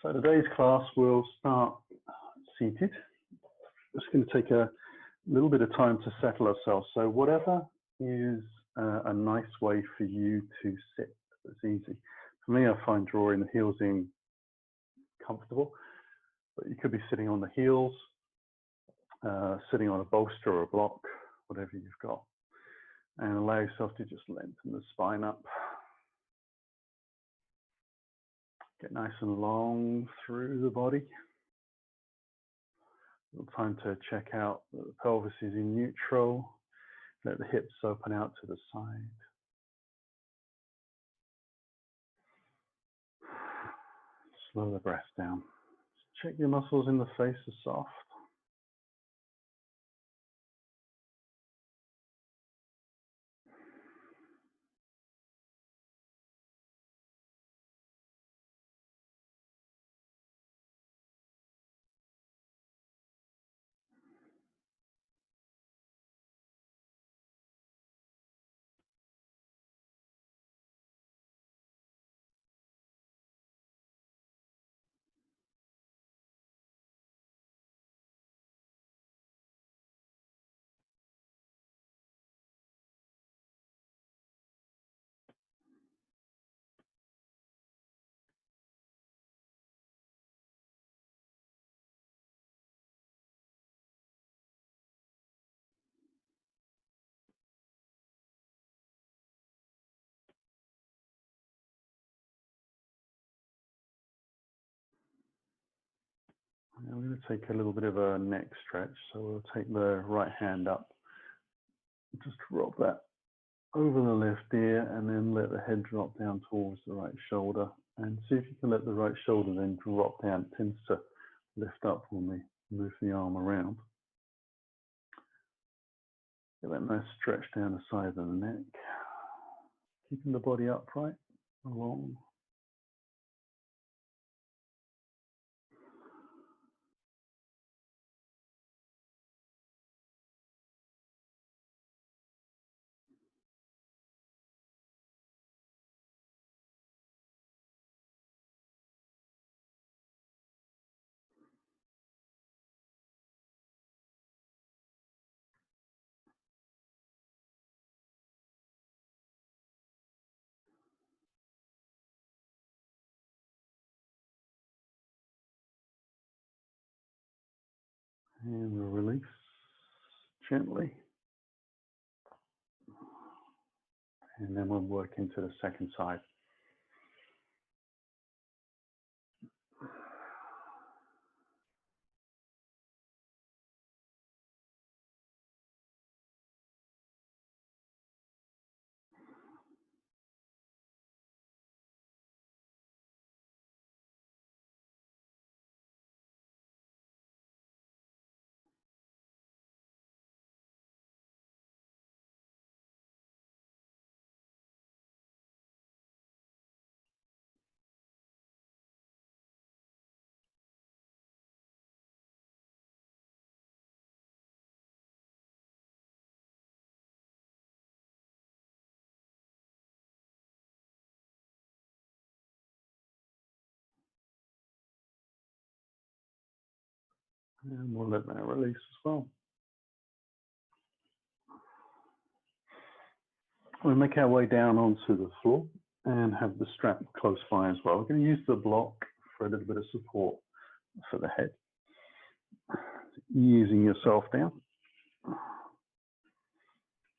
So today's class will start seated. It's going to take a little bit of time to settle ourselves. So whatever is a nice way for you to sit, that's easy. For me, I find drawing the heels in comfortable, but you could be sitting on the heels, sitting on a bolster or a block, whatever you've got. And allow yourself to just lengthen the spine up. Get nice and long through the body. A little time to check out that the pelvis is in neutral. Let the hips open out to the side. Slow the breath down. Check your muscles in the face are soft. Now we're going to take a little bit of a neck stretch. So we'll take the right hand up. Just drop that over the left ear and then let the head drop down towards the right shoulder. And see if you can let the right shoulder then drop down. It tends to lift up when we move the arm around. Get that nice stretch down the side of the neck. Keeping the body upright, long. And we'll release gently. And then we'll work into the second side. And we'll let that release as well. We'll make our way down onto the floor and have the strap close by as well. We're going to use the block for a little bit of support for the head. Easing yourself down.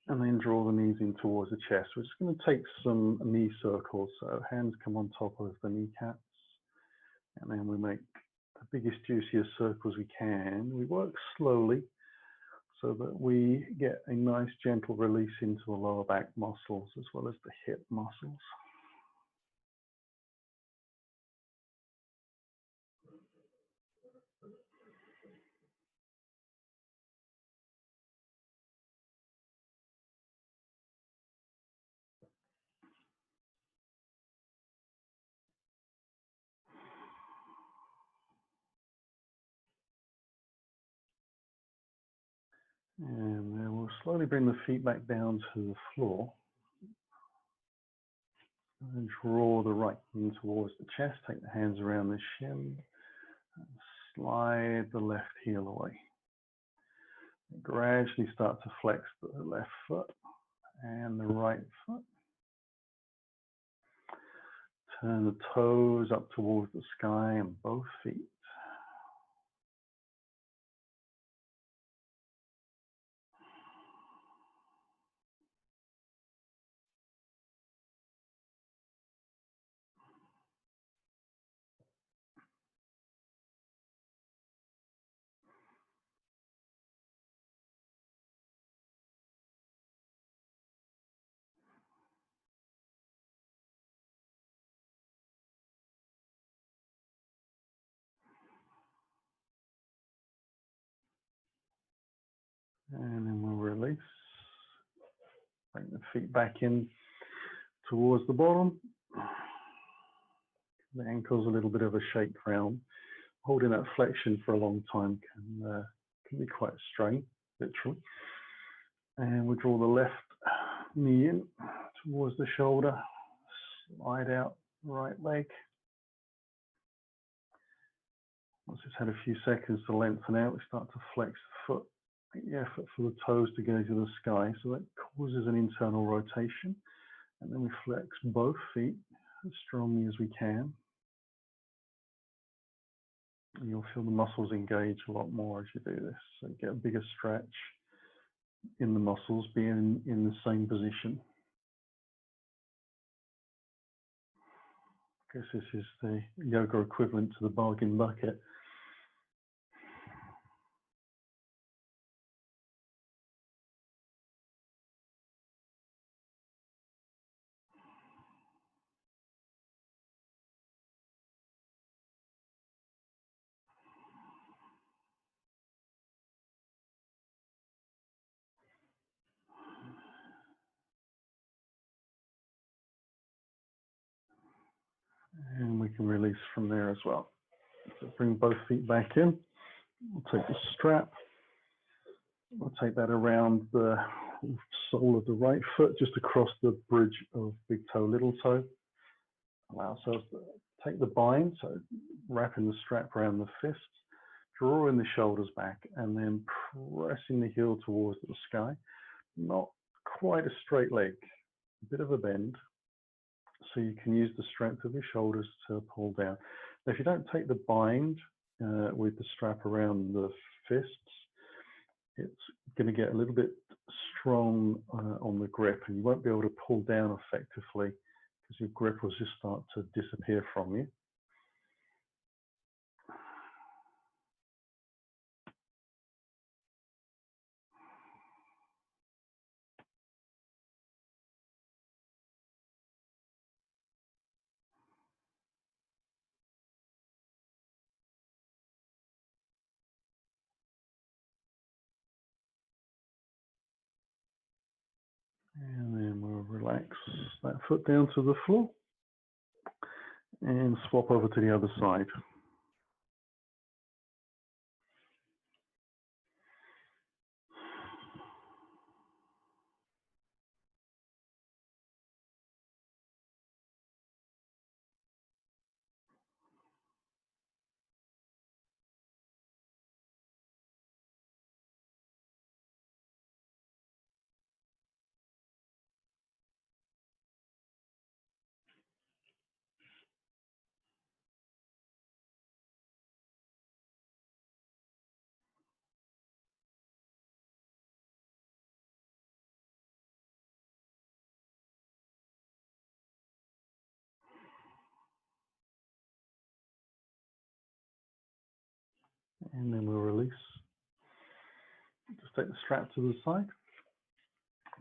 And then draw the knees in towards the chest. We're just going to take some knee circles. So hands come on top of the kneecaps. And then we make the biggest, juiciest circles we can. We work slowly so that we get a nice gentle release into the lower back muscles as well as the hip muscles. And then we'll slowly bring the feet back down to the floor. And draw the right knee towards the chest, take the hands around the shin, and slide the left heel away. And gradually start to flex the left foot and the right foot. Turn the toes up towards the sky and both feet. And then we'll release. Bring the feet back in towards the bottom. The ankle's a little bit of a shake round. Holding that flexion for a long time can be quite a strain, literally. And we draw the left knee in towards the shoulder. Slide out right leg. Once it's had a few seconds to lengthen out, we start to flex the foot. Make the effort for the toes to go to the sky, so that causes an internal rotation. And then we flex both feet as strongly as we can. And you'll feel the muscles engage a lot more as you do this. So you get a bigger stretch in the muscles being in the same position. I guess this is the yoga equivalent to the bargain bucket. And we can release from there as well. So bring both feet back in. We'll take the strap. We'll take that around the sole of the right foot, just across the bridge of big toe, little toe. Allow ourselves to take the bind, so wrapping the strap around the fists, drawing the shoulders back, and then pressing the heel towards the sky. Not quite a straight leg, a bit of a bend, so you can use the strength of your shoulders to pull down. Now, if you don't take the bind with the strap around the fists, it's going to get a little bit strong on the grip, and you won't be able to pull down effectively because your grip will just start to disappear from you. And then we'll relax that foot down to the floor and swap over to the other side. And then we'll release. Just take the strap to the side.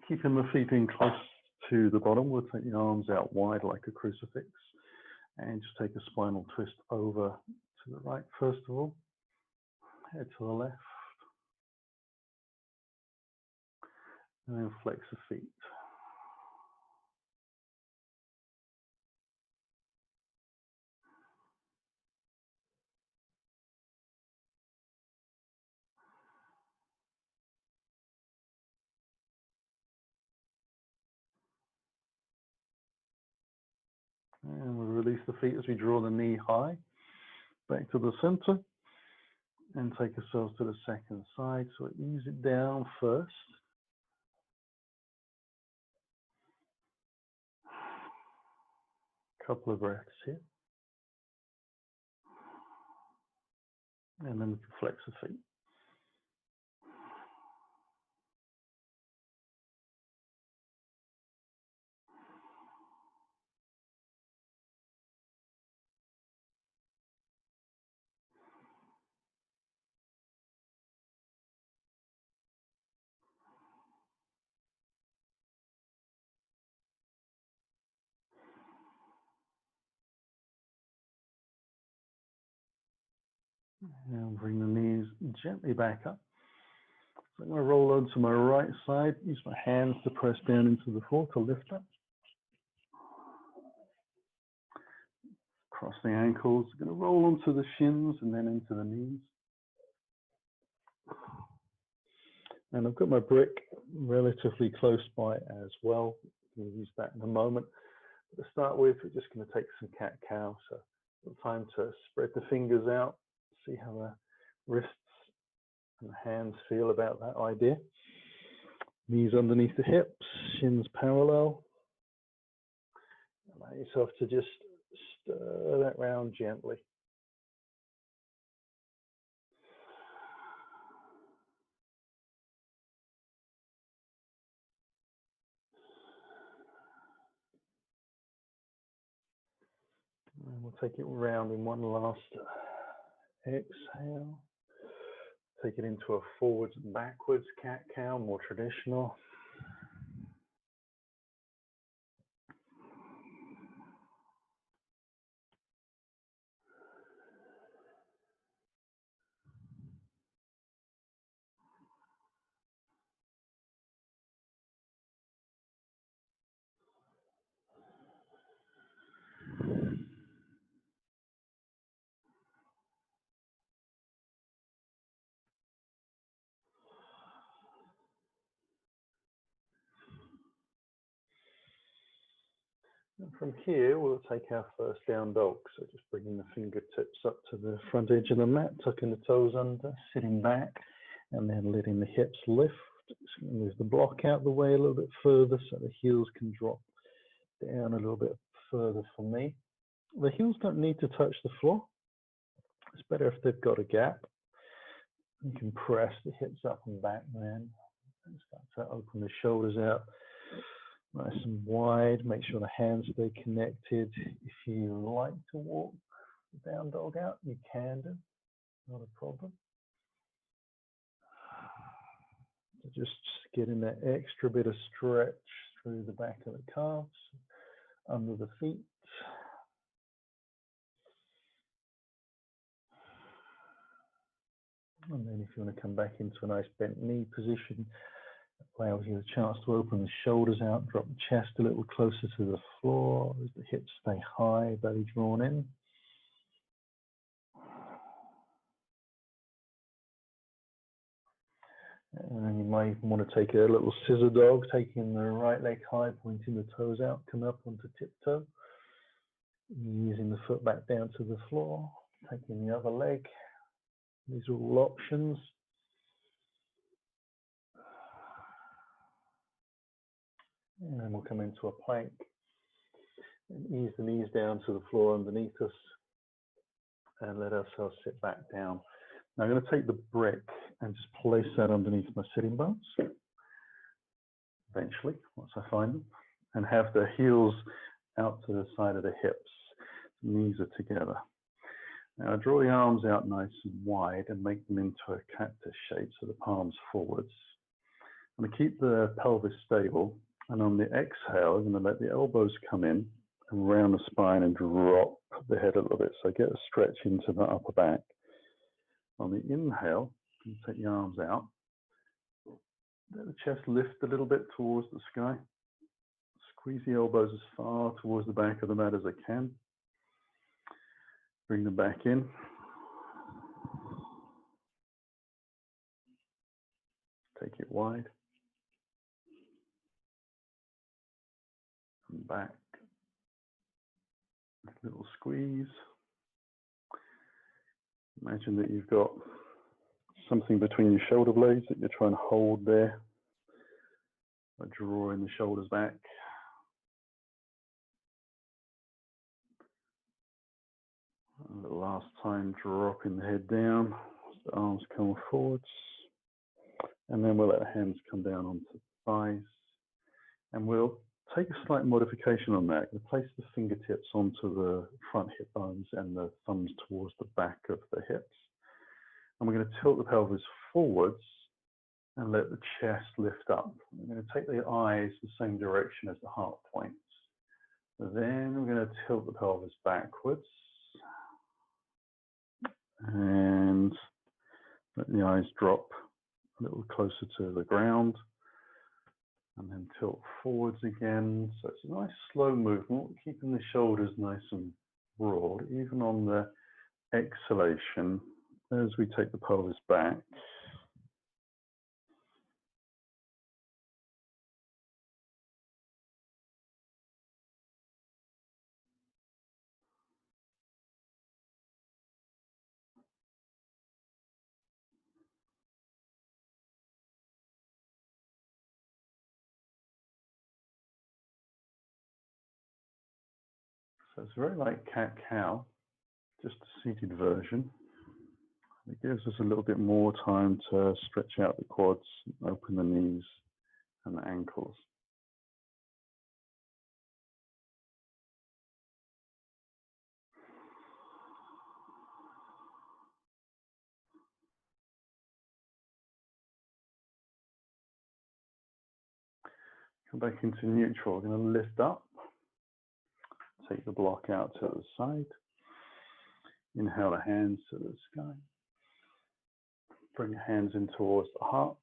Keeping the feet in close to the bottom, we'll take the arms out wide like a crucifix and just take a spinal twist over to the right first of all, head to the left, and then flex the feet. release the feet as we draw the knee high, back to the center, and take ourselves to the second side. So ease it down first. Couple of breaths here. And then we can flex the feet. And bring the knees gently back up. So I'm going to roll onto my right side, use my hands to press down into the floor to lift up. Cross the ankles, I'm going to roll onto the shins and then into the knees. And I've got my brick relatively close by as well. We'll use that in a moment. But to start with, we're just going to take some cat-cow. So time to spread the fingers out, see how the wrists and the hands feel about that idea. Knees underneath the hips, shins parallel. Allow yourself to just stir that round gently. And we'll take it round in one last exhale. Take it into a forwards and backwards cat-cow, more traditional. And from here, we'll take our first down dog. So just bringing the fingertips up to the front edge of the mat, tucking the toes under, sitting back, and then letting the hips lift. Just going to move the block out the way a little bit further so the heels can drop down a little bit further for me. The heels don't need to touch the floor. It's better if they've got a gap. You can press the hips up and back then, and start to open the shoulders out nice and wide. Make sure the hands stay connected. If you like to walk the down dog out, you can do, not a problem. So just getting that extra bit of stretch through the back of the calves, under the feet. And then if you want to come back into a nice bent knee position, allows you a chance to open the shoulders out, drop the chest a little closer to the floor as the hips stay high, belly drawn in. And then you might even want to take a little scissor dog, taking the right leg high, pointing the toes out, come up onto tiptoe. Using the foot back down to the floor, taking the other leg. These are all options. And then we'll come into a plank and ease the knees down to the floor underneath us and let ourselves sit back down. Now I'm going to take the brick and just place that underneath my sitting bones, eventually, once I find them, and have the heels out to the side of the hips. Knees are together. Now draw the arms out nice and wide and make them into a cactus shape, so the palms forwards. I'm going to keep the pelvis stable, and on the exhale, I'm going to let the elbows come in and round the spine and drop the head a little bit, so get a stretch into the upper back. On the inhale, you take the arms out, let the chest lift a little bit towards the sky, squeeze the elbows as far towards the back of the mat as I can, bring them back in, take it wide, and back, Little squeeze. Imagine that you've got something between your shoulder blades that you're trying to hold there by drawing the shoulders back. And the last time, dropping the head down, the arms come forwards. And then we'll let the hands come down onto the thighs. And we'll take a slight modification on that. We'll place the fingertips onto the front hip bones and the thumbs towards the back of the hips. And we're going to tilt the pelvis forwards and let the chest lift up. We're going to take the eyes the same direction as the heart points. Then we're going to tilt the pelvis backwards and let the eyes drop a little closer to the ground. And then tilt forwards again. So it's a nice slow movement, keeping the shoulders nice and broad, even on the exhalation as we take the pelvis back. So it's very like cat-cow, just a seated version. It gives us a little bit more time to stretch out the quads, open the knees and the ankles. Come back into neutral. We're going to lift up, take the block out to the side. Inhale the hands to the sky. Bring your hands in towards the heart.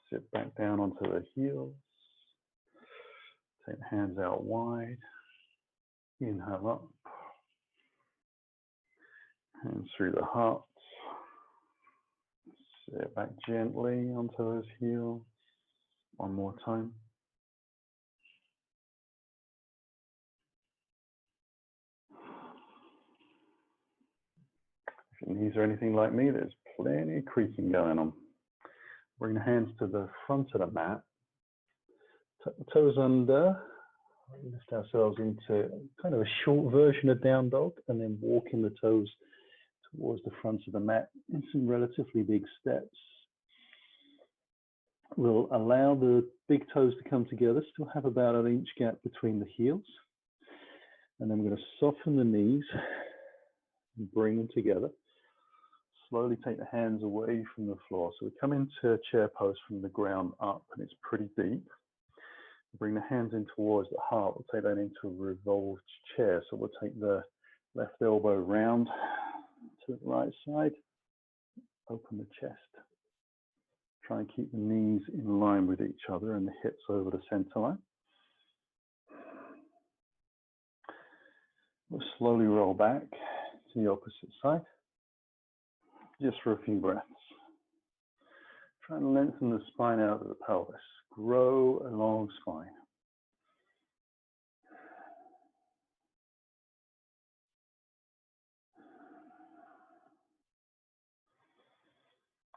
Sit back down onto the heels. Take the hands out wide. Inhale up. Hands through the heart. Sit back gently onto those heels. One more time. If your knees are anything like me, there's plenty of creaking going on. Bring the hands to the front of the mat. Tuck the toes under. Lift ourselves into kind of a short version of down dog, and then walking the toes towards the front of the mat in some relatively big steps. We'll allow the big toes to come together, still have about an inch gap between the heels. And then we're going to soften the knees and bring them together. Slowly take the hands away from the floor. So we come into chair pose from the ground up, and it's pretty deep. Bring the hands in towards the heart. We'll take that into a revolved chair. So we'll take the left elbow round to the right side. Open the chest. Try and keep the knees in line with each other and the hips over the center line. We'll slowly roll back to the opposite side, just for a few breaths. Try and lengthen the spine out of the pelvis. Grow a long spine.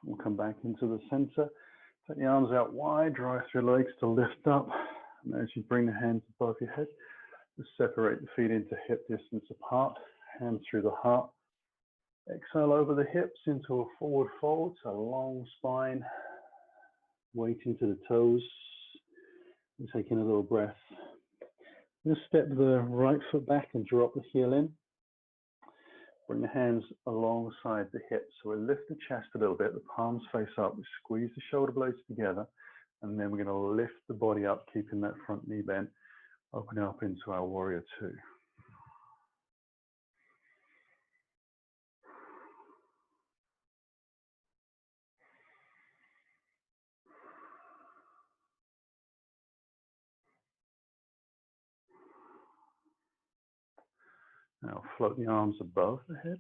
We'll come back into the center. Take the arms out wide, drive through legs to lift up. And as you bring the hands above your head, just separate the feet into hip distance apart. Hands through the heart. Exhale over the hips into a forward fold, so long spine. Weight into the toes. And taking a little breath. Just step the right foot back and drop the heel in. Bring the hands alongside the hips. So we lift the chest a little bit, the palms face up, we squeeze the shoulder blades together, and then we're going to lift the body up, keeping that front knee bent, opening up into our warrior two. Now float the arms above the head.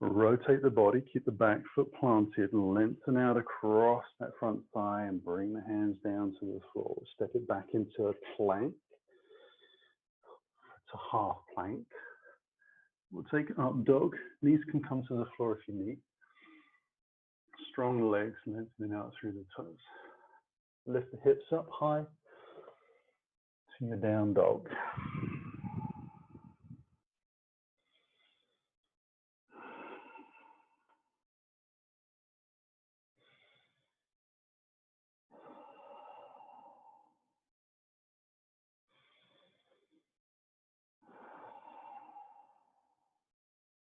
Rotate the body, keep the back foot planted, lengthen out across that front thigh and bring the hands down to the floor. Step it back into a plank. to half plank. We'll take up dog. Knees can come to the floor if you need. Strong legs, lengthening out through the toes. Lift the hips up high to your down dog.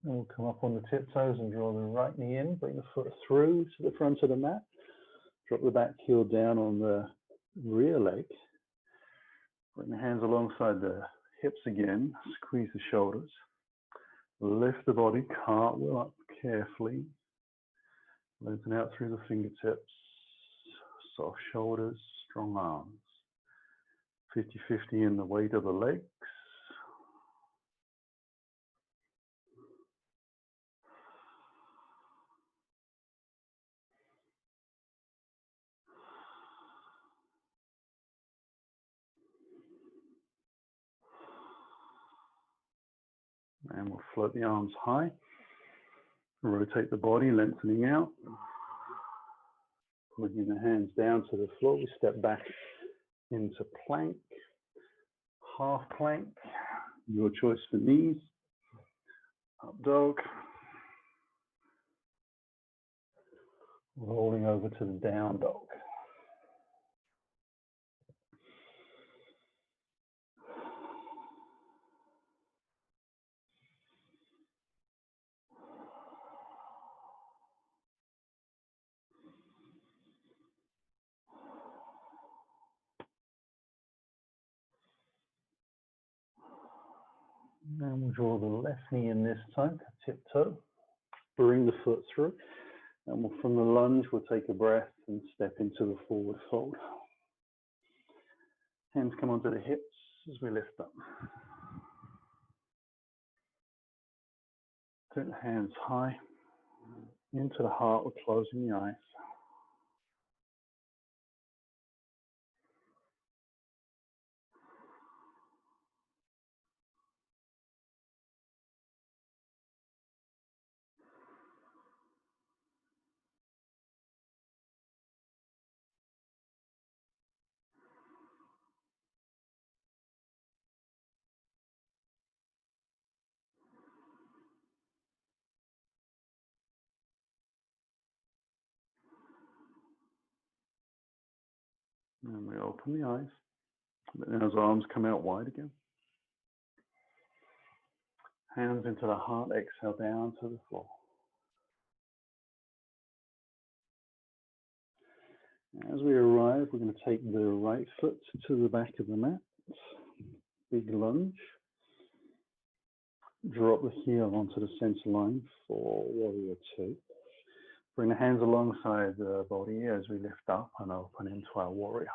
And we'll come up on the tiptoes and draw the right knee in, bring the foot through to the front of the mat. Drop the back heel down on the rear leg. Bring the hands alongside the hips again, squeeze the shoulders. Lift the body, cartwheel up carefully. Lengthen out through the fingertips, soft shoulders, strong arms. 50-50 in the weight of the legs. And we'll float the arms high. Rotate the body, lengthening out. Putting the hands down to the floor. We step back into plank, half plank. Your choice for knees. Up dog. Rolling over to the down dog. And we'll draw the left knee in this time, tiptoe. Bring the foot through. And we'll, from the lunge, we'll take a breath and step into the forward fold. Hands come onto the hips as we lift up. Take the hands high. Into the heart, we're closing the eyes. And we open the eyes. Let those arms come out wide again. Hands into the heart, exhale down to the floor. As we arrive, we're going to take the right foot to the back of the mat. Big lunge. Drop the heel onto the center line for warrior two. Bring the hands alongside the body as we lift up and open into our warrior.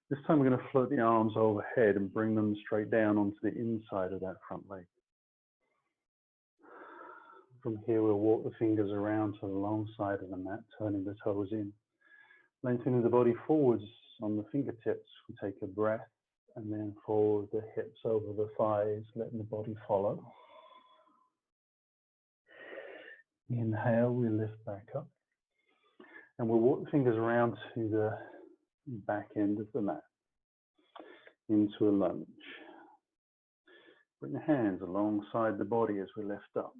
This time we're going to float the arms overhead and bring them straight down onto the inside of that front leg. From here we'll walk the fingers around to the long side of the mat, turning the toes in. Lengthening the body forwards on the fingertips, we take a breath and then forward the hips over the thighs, letting the body follow. Inhale, we lift back up. And we'll walk the fingers around to the back end of the mat, into a lunge. Bring the hands alongside the body as we lift up.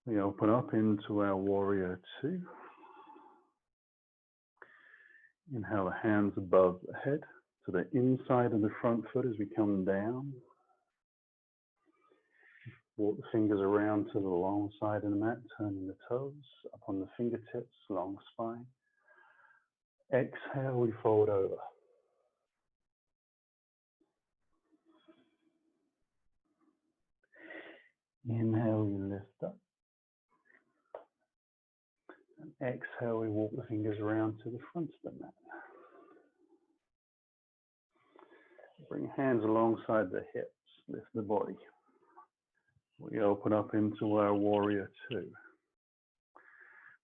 We open up into our warrior two. Inhale the hands above the head to the inside of the front foot as we come down. Walk the fingers around to the long side of the mat, turning the toes up on the fingertips, long spine. Exhale, we fold over. Inhale, we lift up. And exhale, we walk the fingers around to the front of the mat. Bring hands alongside the hips, lift the body. We open up into our warrior two.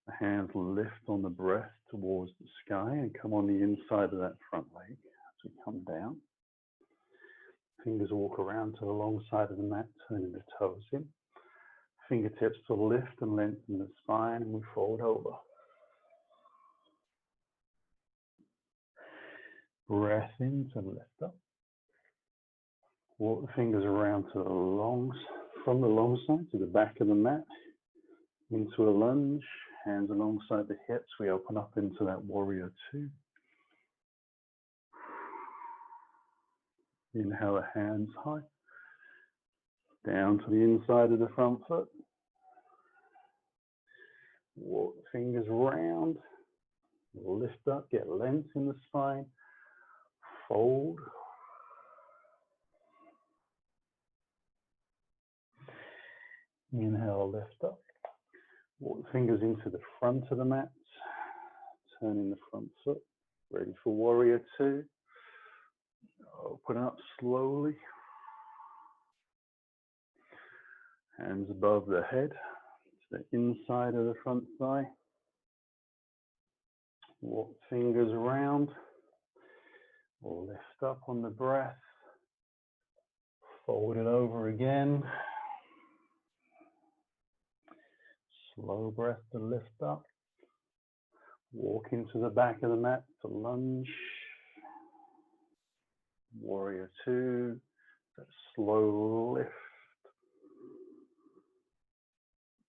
The hands lift on the breath towards the sky and come on the inside of that front leg as we come down. Fingers walk around to the long side of the mat, turning the toes in. Fingertips to lift and lengthen the spine, and we fold over. Breath in to lift up. Walk the fingers around to the from the long side to the back of the mat, into a lunge, hands alongside the hips. We open up into that warrior two. Inhale the hands high, down to the inside of the front foot. Walk the fingers round, lift up, get length in the spine, fold. Inhale, lift up. Walk the fingers into the front of the mat, turning the front foot, ready for warrior two. Open up slowly. Hands above the head, to the inside of the front thigh. Walk fingers around. Lift up on the breath. Fold it over again. Slow breath to lift up. Walk into the back of the mat to lunge. Warrior two. That slow lift.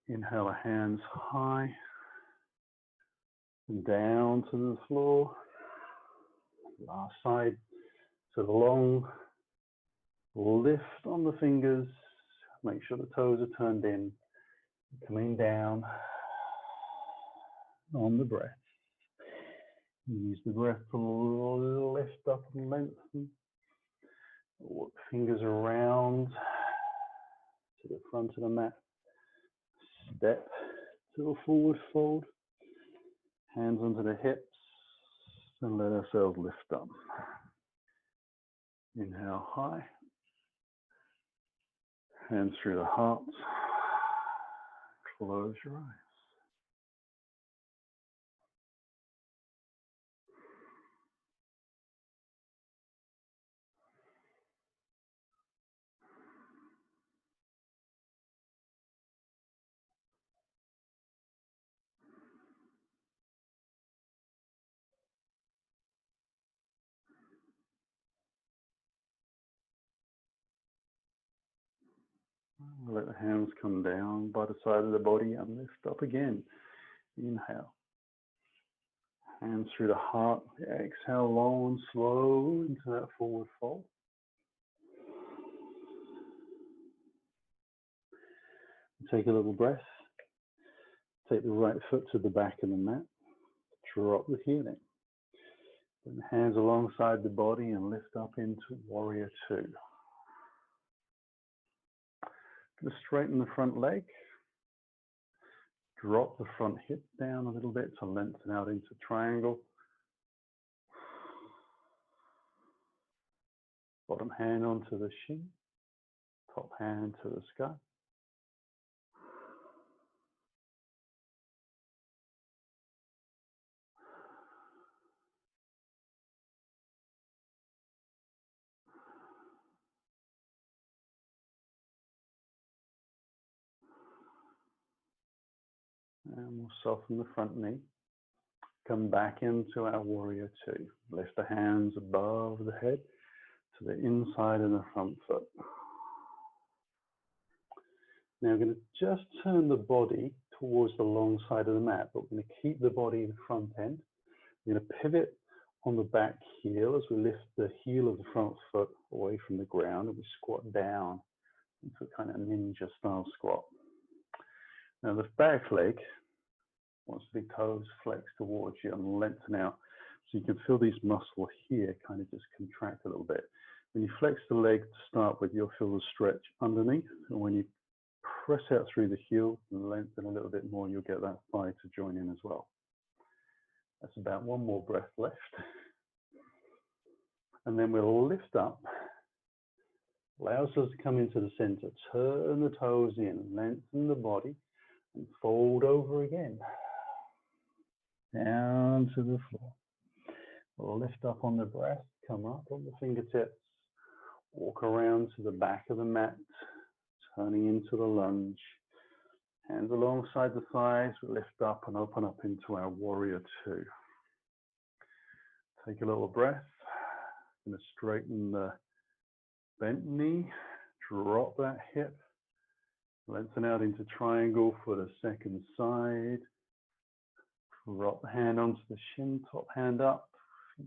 Inhale the hands high. Down to the floor. Last side to the long. Lift on the fingers. Make sure the toes are turned in. Coming down on the breath. Use the breath to lift up and lengthen. Walk fingers around to the front of the mat. Step to a forward fold. Hands onto the hips and let ourselves lift up. Inhale high. Hands through the heart. Close your eyes. Let the hands come down by the side of the body and lift up again. Inhale. Hands through the heart. Exhale long and slow into that forward fold. Take a little breath. Take the right foot to the back of the mat. Drop the healing. Bring the hands alongside the body and lift up into warrior two. Just straighten the front leg. Drop the front hip down a little bit to lengthen out into triangle. Bottom hand onto the shin. Top hand to the sky. And we'll soften the front knee. Come back into our warrior two. Lift the hands above the head to the inside of the front foot. Now we're going to just turn the body towards the long side of the mat, but we're going to keep the body in the front end. We're going to pivot on the back heel as we lift the heel of the front foot away from the ground, and we squat down into a kind of ninja style squat. Now the back leg wants the toes flex towards you and lengthen out. So you can feel these muscles here kind of just contract a little bit. When you flex the leg to start with, you'll feel the stretch underneath. And when you press out through the heel and lengthen a little bit more, you'll get that thigh to join in as well. That's about one more breath left. And then we'll lift up. Allows us to come into the center. Turn the toes in, lengthen the body, and fold over again. Down to the floor. We'll lift up on the breath, come up on the fingertips. Walk around to the back of the mat, turning into the lunge. Hands alongside the thighs, we lift up and open up into our warrior two. Take a little breath. I'm going to straighten the bent knee, drop that hip, lengthen out into triangle for the second side. Drop the hand onto the shin, top hand up.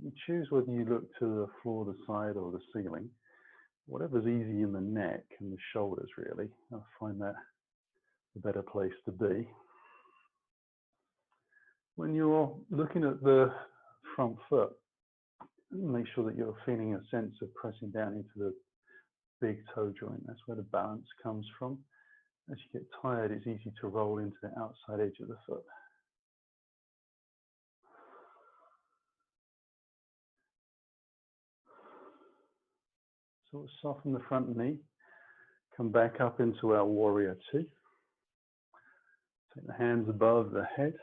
You choose whether you look to the floor, the side, or the ceiling. Whatever's easy in the neck and the shoulders, really. I find that a better place to be. When you're looking at the front foot, make sure that you're feeling a sense of pressing down into the big toe joint. That's where the balance comes from. As you get tired, it's easy to roll into the outside edge of the foot. So we'll soften the front knee, come back up into our warrior two. Take the hands above the head,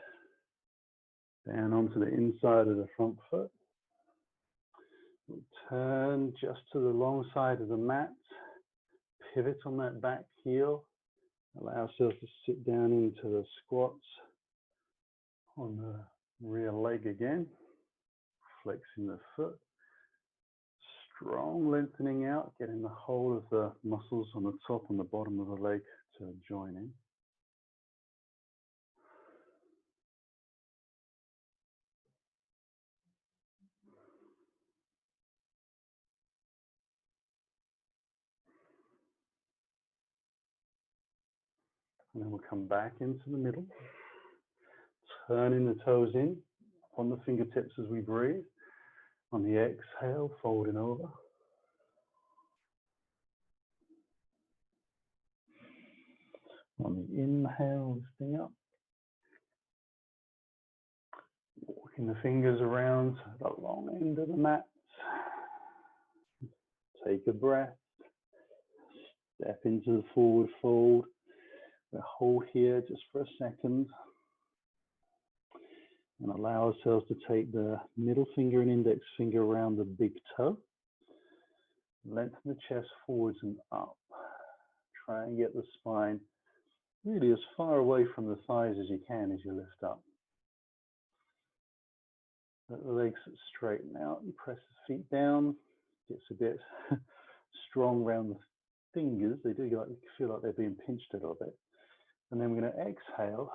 down onto the inside of the front foot. We'll turn just to the long side of the mat, pivot on that back heel, allow ourselves to sit down into the squats on the rear leg again, flexing the foot. Strong lengthening out, getting the whole of the muscles on the top and the bottom of the leg to join in. And then we'll come back into the middle, turning the toes in on the fingertips as we breathe. On the exhale, folding over. On the inhale, lifting up. Walking the fingers around the long end of the mat. Take a breath. Step into the forward fold. We'll hold here just for a second. And allow ourselves to take the middle finger and index finger around the big toe. Lengthen the chest forwards and up. Try and get the spine really as far away from the thighs as you can as you lift up. Let the legs straighten out and press the feet down. Gets a bit strong around the fingers. They do feel like they're being pinched a little bit. And then we're going to exhale,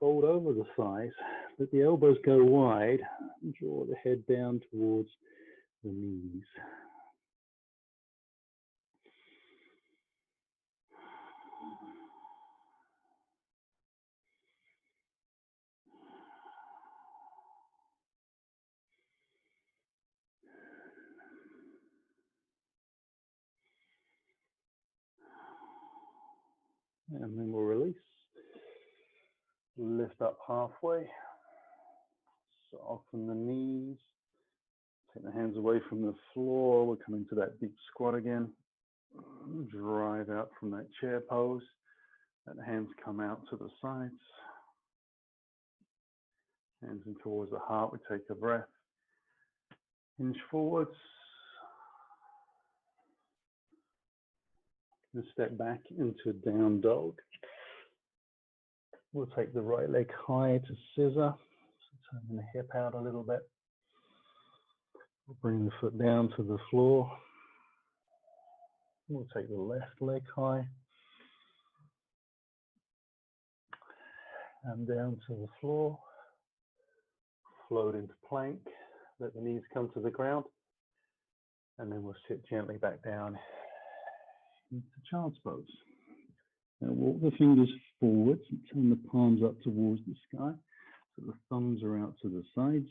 fold over the thighs, let the elbows go wide, and draw the head down towards the knees. And then we'll release. Lift up halfway. Soften the knees. Take the hands away from the floor. We're coming to that deep squat again. Drive out from that chair pose. Let the hands come out to the sides. Hands in towards the heart. We take a breath. Hinge forwards. And step back into down dog. We'll take the right leg high to scissor. So turn the hip out a little bit. We'll bring the foot down to the floor. We'll take the left leg high. And down to the floor. Float into plank. Let the knees come to the ground. And then we'll sit gently back down into child's pose. Now walk the fingers forwards and turn the palms up towards the sky. So the thumbs are out to the sides.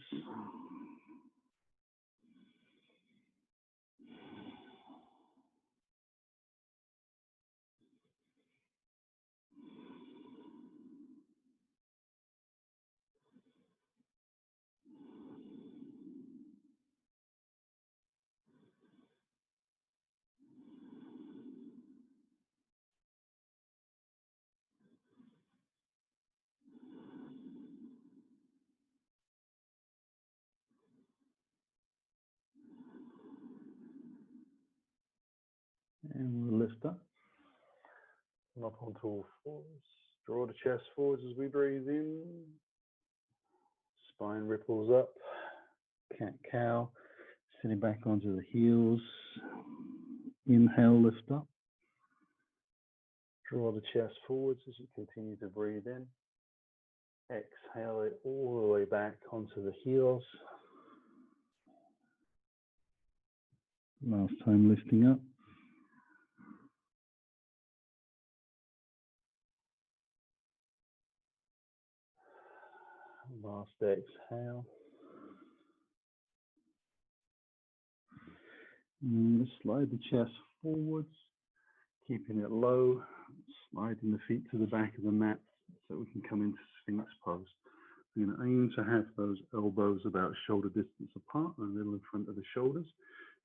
And we'll lift up. And up onto all fours. Draw the chest forwards as we breathe in. Spine ripples up. Cat-cow. Sitting back onto the heels. Inhale, lift up. Draw the chest forwards as you continue to breathe in. Exhale it all the way back onto the heels. Last time lifting up. Last exhale. And slide the chest forwards, keeping it low, sliding the feet to the back of the mat so we can come into Sphinx pose. We're going to aim to have those elbows about shoulder distance apart, a little in front of the shoulders.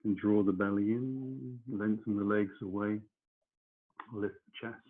And draw the belly in, lengthen the legs away, lift the chest.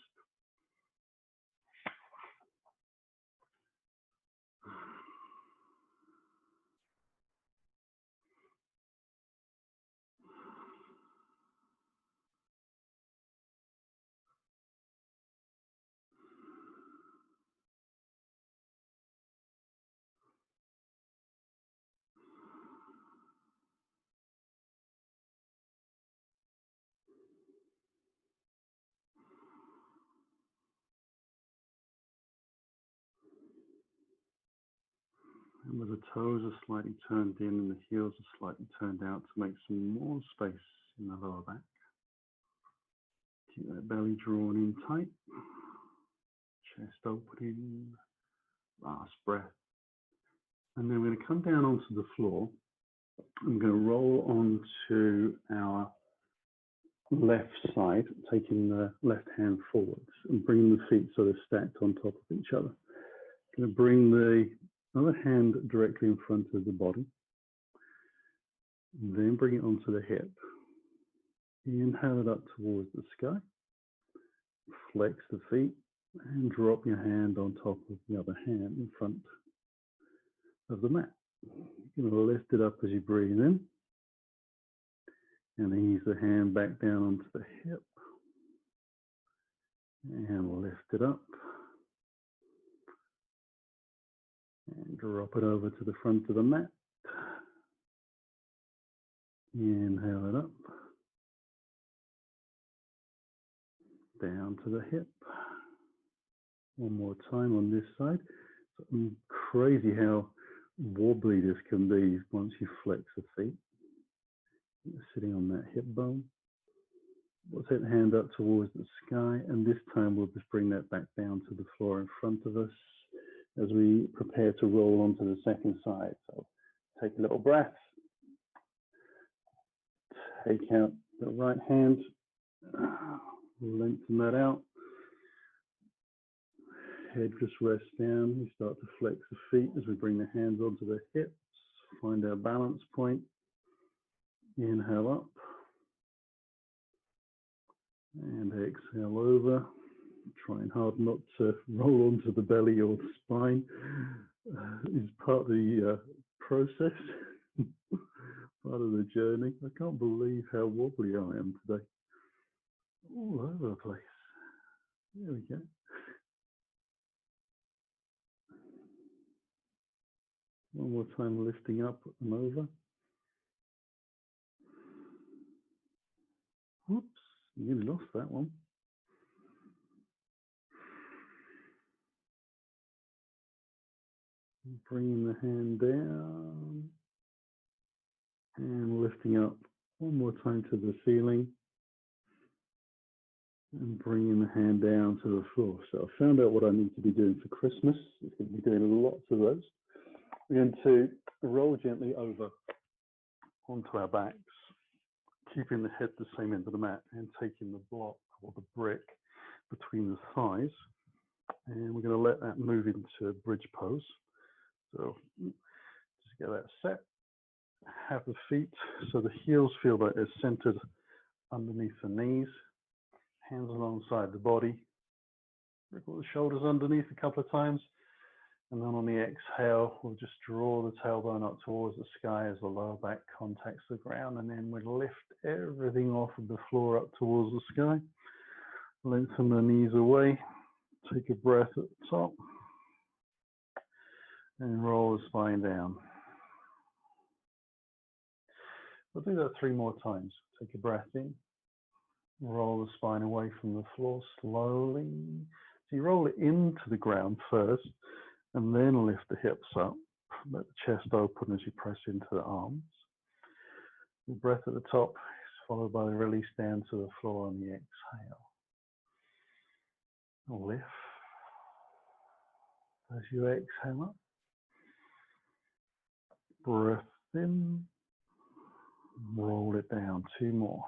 And with the toes are slightly turned in and the heels are slightly turned out to make some more space in the lower back. Keep that belly drawn in tight. Chest opening. Last breath. And then we're going to come down onto the floor. I'm going to roll onto our left side, taking the left hand forwards and bringing the feet sort of stacked on top of each other. I'm going to bring the other hand directly in front of the body, then bring it onto the hip. Inhale it up towards the sky, flex the feet, and drop your hand on top of the other hand in front of the mat. You're going to lift it up as you breathe in, and ease the hand back down onto the hip, and lift it up. And drop it over to the front of the mat. Inhale it up. Down to the hip. One more time on this side. It's crazy how wobbly this can be once you flex the feet. You're sitting on that hip bone. We'll take the hand up towards the sky, and this time we'll just bring that back down to the floor in front of us as we prepare to roll onto the second side. So take a little breath. Take out the right hand. Lengthen that out. Head just rests down. We start to flex the feet as we bring the hands onto the hips. Find our balance point. Inhale up. And exhale over. Trying hard not to roll onto the belly or the spine is part of the process, part of the journey. I can't believe how wobbly I am today. All over the place. There we go. One more time, lifting up and over. Whoops, nearly lost that one. Bringing the hand down and lifting up one more time to the ceiling and bringing the hand down to the floor. So I found out what I need to be doing for Christmas. I'm going to be doing lots of those. We're going to roll gently over onto our backs, keeping the head the same end of the mat and taking the block or the brick between the thighs. And we're going to let that move into bridge pose. So just get that set. Have the feet so the heels feel like they're centered underneath the knees. Hands alongside the body. Wriggle the shoulders underneath a couple of times. And then on the exhale, we'll just draw the tailbone up towards the sky as the lower back contacts the ground, and then we'll lift everything off of the floor up towards the sky. Lengthen the knees away, take a breath at the top, and roll the spine down. We'll do that 3 more times. Take a breath in, roll the spine away from the floor slowly. So you roll it into the ground first, and then lift the hips up. Let the chest open as you press into the arms. The breath at the top is followed by the release down to the floor on the exhale. Lift as you exhale up. Breath in. Roll it down. 2 more.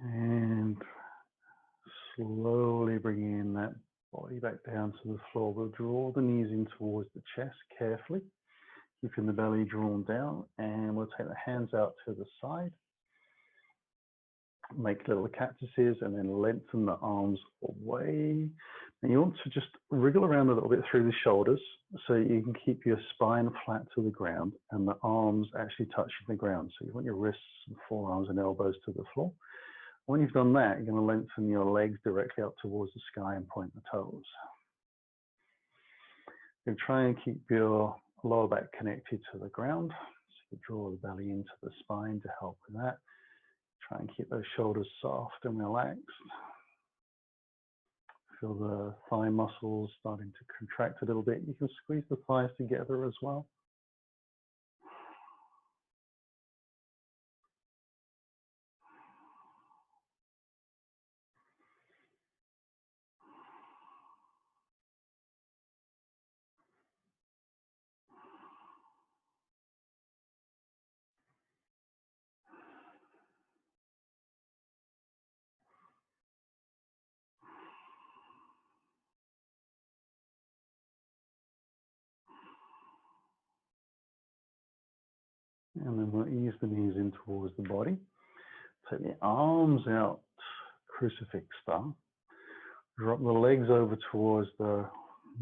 And slowly bringing that body back down to the floor. We'll draw the knees in towards the chest carefully, keeping the belly drawn down, and we'll take the hands out to the side. Make little cactuses and then lengthen the arms away. And you want to just wriggle around a little bit through the shoulders so you can keep your spine flat to the ground and the arms actually touching the ground. So you want your wrists and forearms and elbows to the floor. When you've done that, you're going to lengthen your legs directly up towards the sky and point the toes. You try and keep your lower back connected to the ground. So you draw the belly into the spine to help with that. Try and keep those shoulders soft and relaxed. Feel the thigh muscles starting to contract a little bit. You can squeeze the thighs together as well. And then we'll ease the knees in towards the body. Take the arms out, crucifix style. Drop the legs over towards the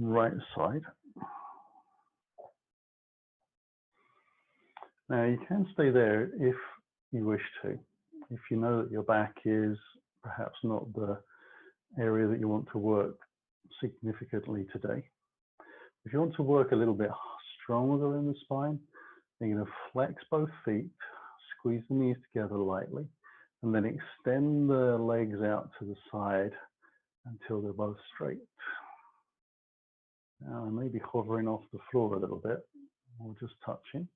right side. Now you can stay there if you wish to. If you know that your back is perhaps not the area that you want to work significantly today. If you want to work a little bit stronger in the spine, you're going to flex both feet, squeeze the knees together lightly, and then extend the legs out to the side until they're both straight. Now, maybe hovering off the floor a little bit, or just touching.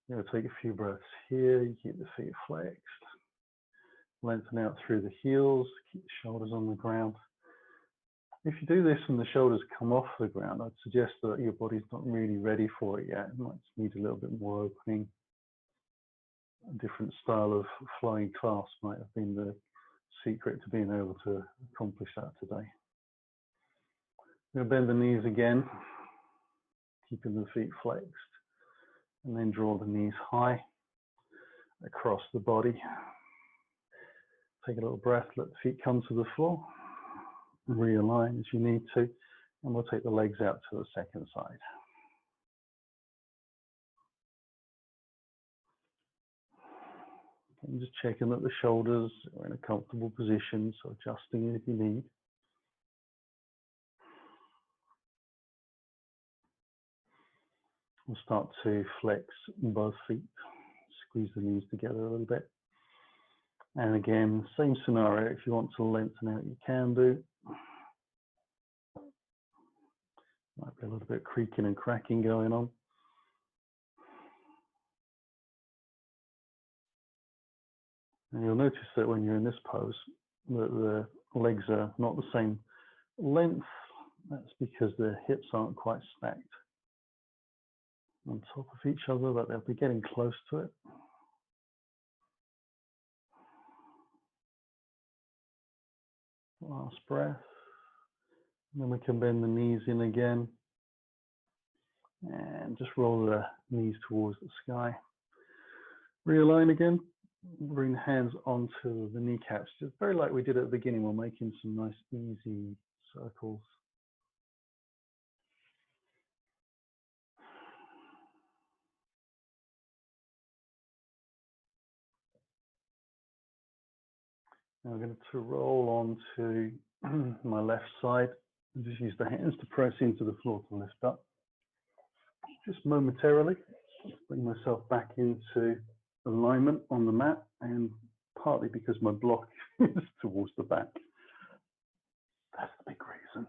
You're going to take a few breaths here. You keep the feet flexed. Lengthen out through the heels. Keep the shoulders on the ground. If you do this and the shoulders come off the ground, I'd suggest that your body's not really ready for it yet. It might need a little bit more opening. A different style of flying clasp might have been the secret to being able to accomplish that today. I'm going to bend the knees again, keeping the feet flexed, and then draw the knees high across the body. Take a little breath, let the feet come to the floor. Realign as you need to, and we'll take the legs out to the second side. And just checking that the shoulders are in a comfortable position, so adjusting it if you need. We'll start to flex both feet, squeeze the knees together a little bit. And again, same scenario, if you want to lengthen out, you can do. Might be a little bit of creaking and cracking going on. And you'll notice that when you're in this pose, that the legs are not the same length, That's because the hips aren't quite stacked on top of each other, but they'll be getting close to it. Last breath. And then we can bend the knees in again and just roll the knees towards the sky. Realign again. Bring the hands onto the kneecaps, just very like we did at the beginning. We're making some nice easy circles. Now I'm going to roll onto my left side and just use the hands to press into the floor to lift up. Just momentarily, bring myself back into alignment on the mat, and partly because my block is towards the back. That's the big reason.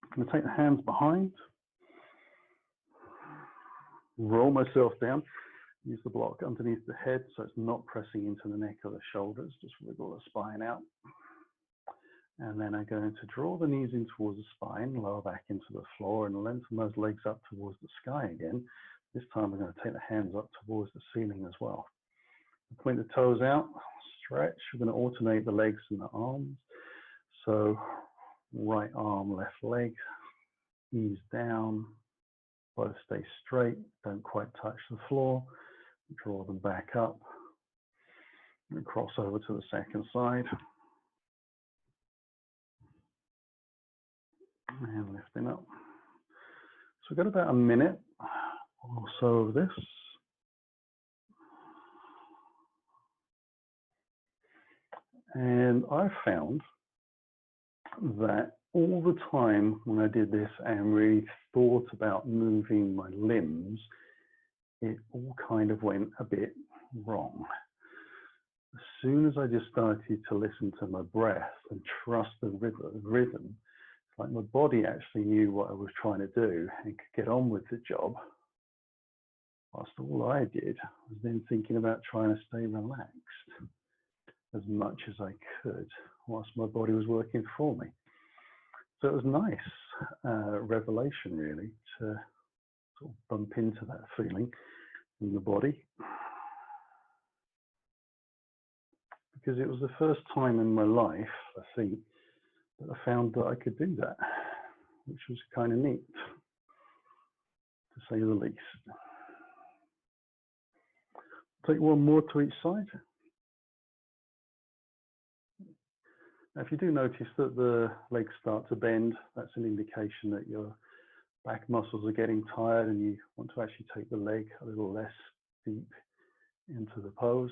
I'm going to take the hands behind, roll myself down, use the block underneath the head so it's not pressing into the neck or the shoulders, just wiggle the spine out. And then I'm going to draw the knees in towards the spine, lower back into the floor, and lengthen those legs up towards the sky again. This time we're going to take the hands up towards the ceiling as well. Point the toes out, stretch. We're going to alternate the legs and the arms. So right arm, left leg, ease down, both stay straight, don't quite touch the floor. Draw them back up and cross over to the second side. And lifting up. So we've got about a minute or so of this. And I found that all the time when I did this and really thought about moving my limbs, it all kind of went a bit wrong. As soon as I just started to listen to my breath and trust the rhythm, it's like my body actually knew what I was trying to do and could get on with the job. Whilst all I did was then thinking about trying to stay relaxed as much as I could whilst my body was working for me. So it was nice revelation really to sort of bump into that feeling in the body, because it was the first time in my life, I think, that I found that I could do that, which was kind of neat, to say the least. Take one more to each side. Now, if you do notice that the legs start to bend, that's an indication that your back muscles are getting tired and you want to actually take the leg a little less deep into the pose.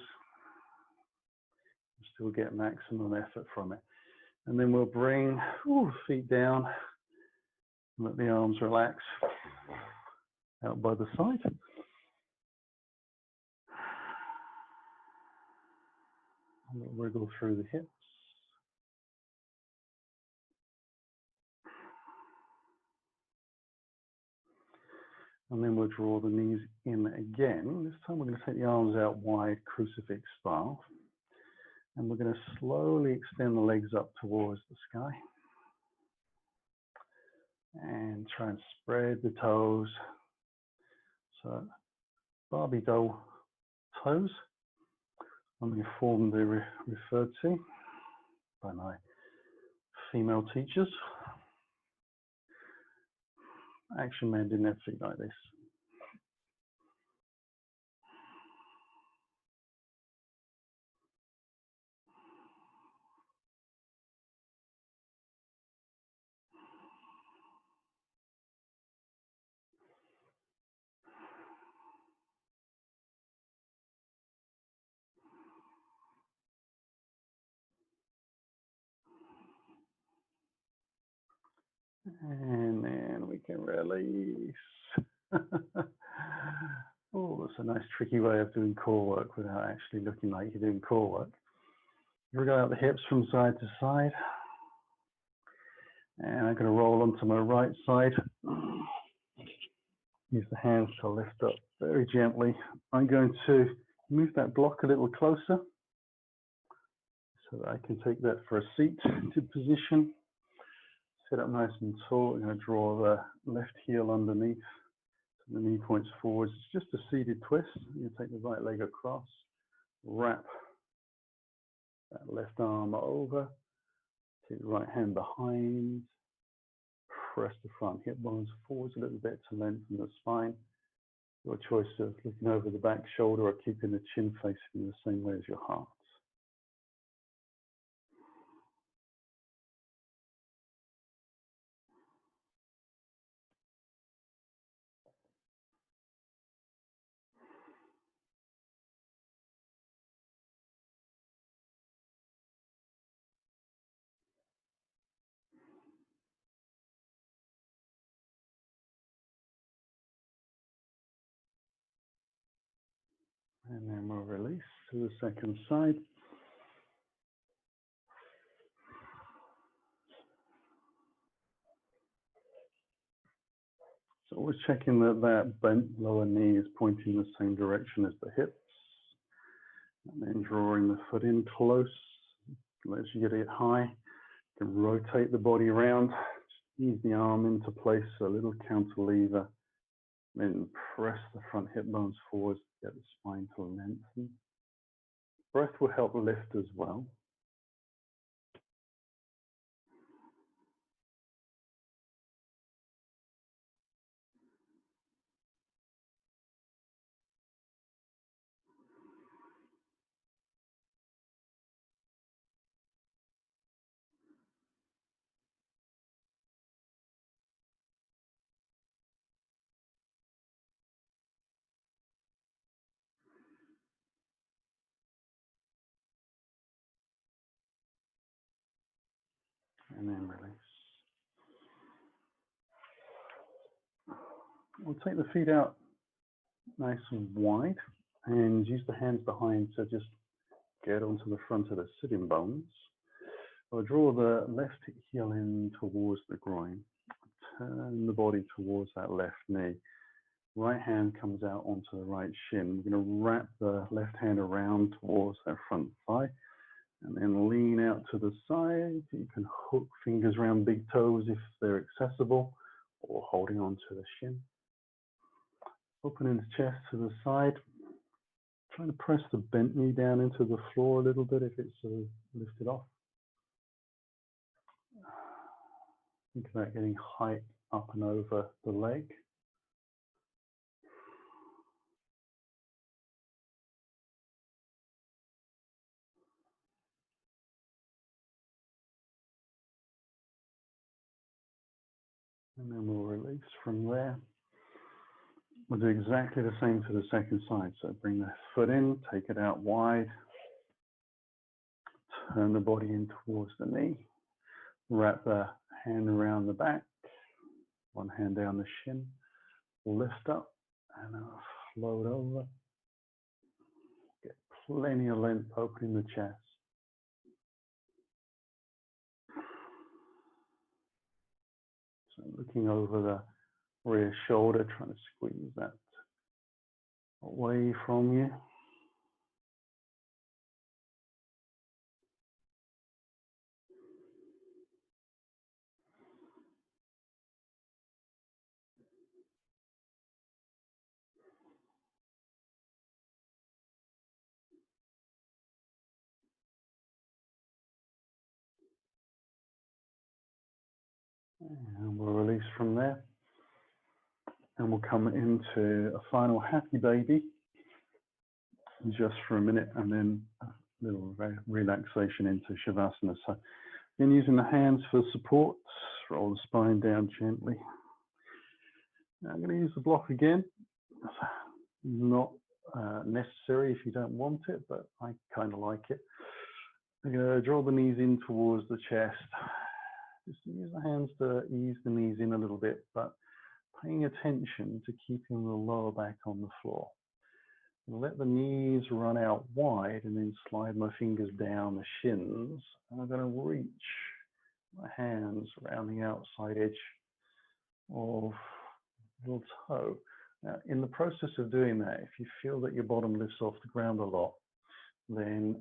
Still get maximum effort from it. And then we'll bring feet down, let the arms relax out by the side. And we'll wriggle through the hips. And then we'll draw the knees in again. This time we're going to take the arms out wide, crucifix style. And we're going to slowly extend the legs up towards the sky. And try and spread the toes. So Barbie doll toes, I'm the form they referred to by my female teachers. Action men didn't have feet like this. And then we can release. Oh, that's a nice tricky way of doing core work without actually looking like you're doing core work. Wriggle out the hips from side to side. And I'm going to roll onto my right side. Use the hands to lift up very gently. I'm going to move that block a little closer so that I can take that for a seated position. Sit up nice and tall. We're going to draw the left heel underneath. So the knee points forwards. It's just a seated twist. You take the right leg across, wrap that left arm over, take the right hand behind, press the front hip bones forwards a little bit to lengthen the spine. Your choice of looking over the back shoulder or keeping the chin facing the same way as your heart. And then we'll release to the second side. So always checking that that bent lower knee is pointing the same direction as the hips. And then drawing the foot in close. As you get it high, you can rotate the body around. Just ease the arm into place, a little counterlever. Then press the front hip bones forwards to get the spine to lengthen. Breath will help lift as well. And then release. We'll take the feet out nice and wide and use the hands behind to just get onto the front of the sitting bones. I'll draw the left heel in towards the groin. Turn the body towards that left knee. Right hand comes out onto the right shin. We're going to wrap the left hand around towards that front thigh and then lean out to the side. You can hook fingers around big toes if they're accessible or holding onto the shin. Opening the chest to the side. Trying to press the bent knee down into the floor a little bit if it's lifted off. Think about getting height up and over the leg. And then we'll release from there. We'll do exactly the same for the second side. So bring the foot in, take it out wide. Turn the body in towards the knee. Wrap the hand around the back. One hand down the shin. Lift up and float over. Get plenty of length opening the chest. So looking over the rear shoulder, trying to squeeze that away from you. And we'll release from there. And we'll come into a final happy baby just for a minute and then a little relaxation into Shavasana. So then using the hands for support, roll the spine down gently. Now I'm going to use the block again. Not necessary if you don't want it, but I kind of like it. I'm going to draw the knees in towards the chest. Just use the hands to ease the knees in a little bit, but paying attention to keeping the lower back on the floor. And let the knees run out wide and then slide my fingers down the shins. And I'm going to reach my hands around the outside edge of the little toe. Now, in the process of doing that, if you feel that your bottom lifts off the ground a lot, then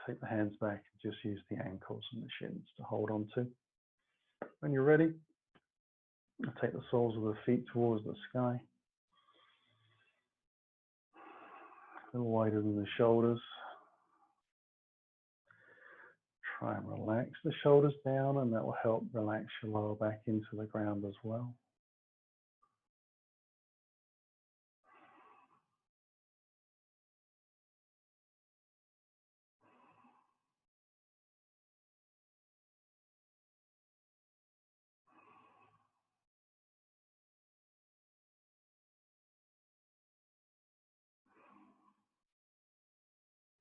take the hands back and just use the ankles and the shins to hold on to. When you're ready, take the soles of the feet towards the sky. A little wider than the shoulders. Try and relax the shoulders down, and that will help relax your lower back into the ground as well.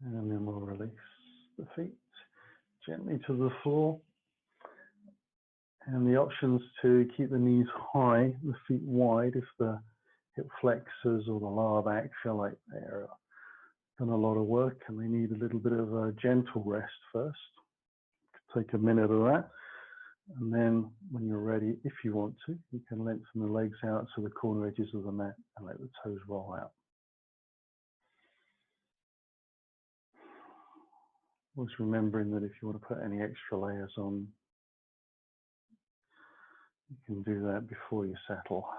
And then we'll release the feet gently to the floor. And the options to keep the knees high, the feet wide, if the hip flexors or the lower back feel like they're done a lot of work and they need a little bit of a gentle rest first. Take a minute of that. And then when you're ready, if you want to, you can lengthen the legs out to the corner edges of the mat and let the toes roll out. Always remembering that if you want to put any extra layers on, you can do that before you settle.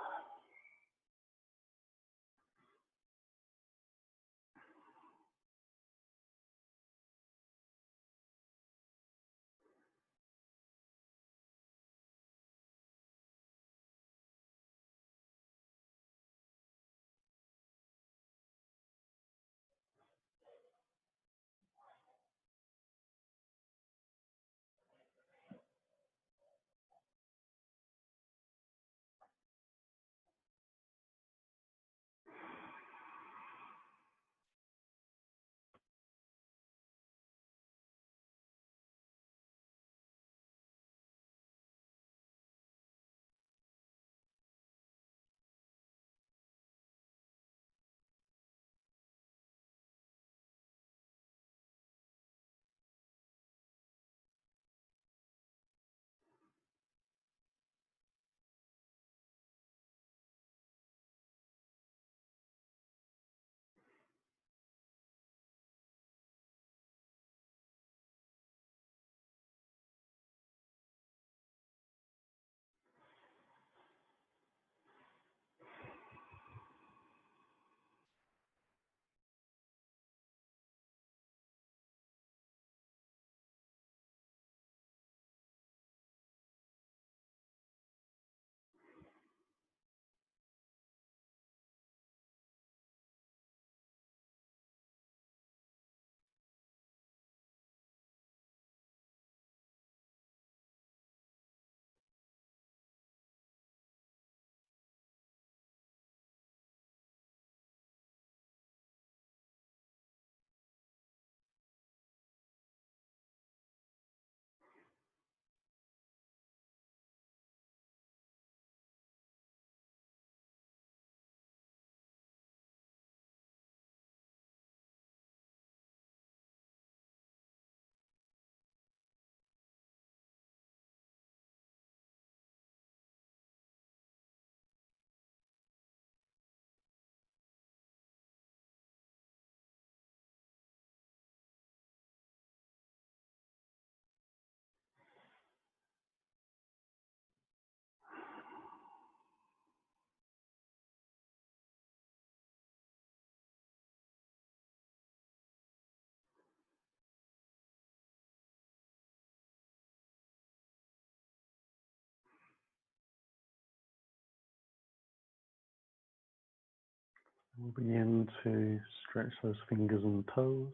We'll begin to stretch those fingers and toes.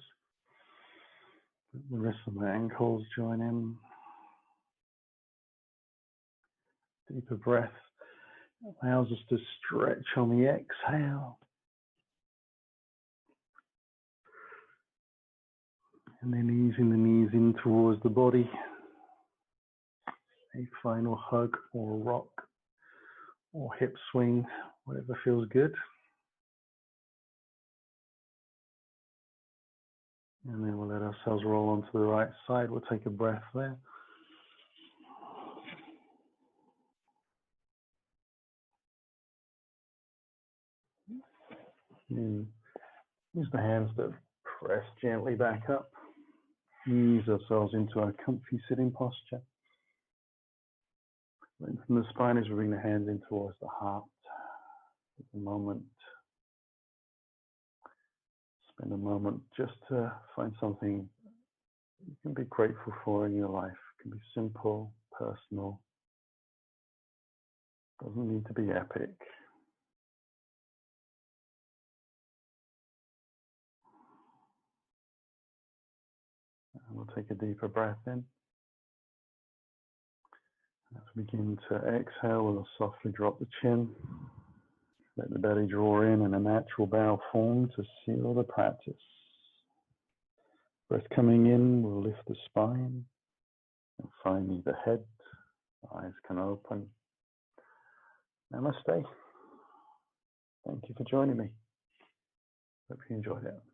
The rest of the ankles join in. Deeper breath allows us to stretch on the exhale. And then easing the knees in towards the body. A final hug or rock or hip swing, whatever feels good. And then we'll let ourselves roll onto the right side. We'll take a breath there. And use the hands to press gently back up. Ease ourselves into our comfy sitting posture. Lengthen the spine as we bring the hands in towards the heart. Take a moment. Spend a moment just to find something you can be grateful for in your life. It can be simple, personal. Doesn't need to be epic. And we'll take a deeper breath in. As we begin to exhale, we'll softly drop the chin. Let the belly draw in and a natural bow form to seal the practice. Breath coming in, we'll lift the spine. And finally the head, eyes can open. Namaste. Thank you for joining me. Hope you enjoyed it.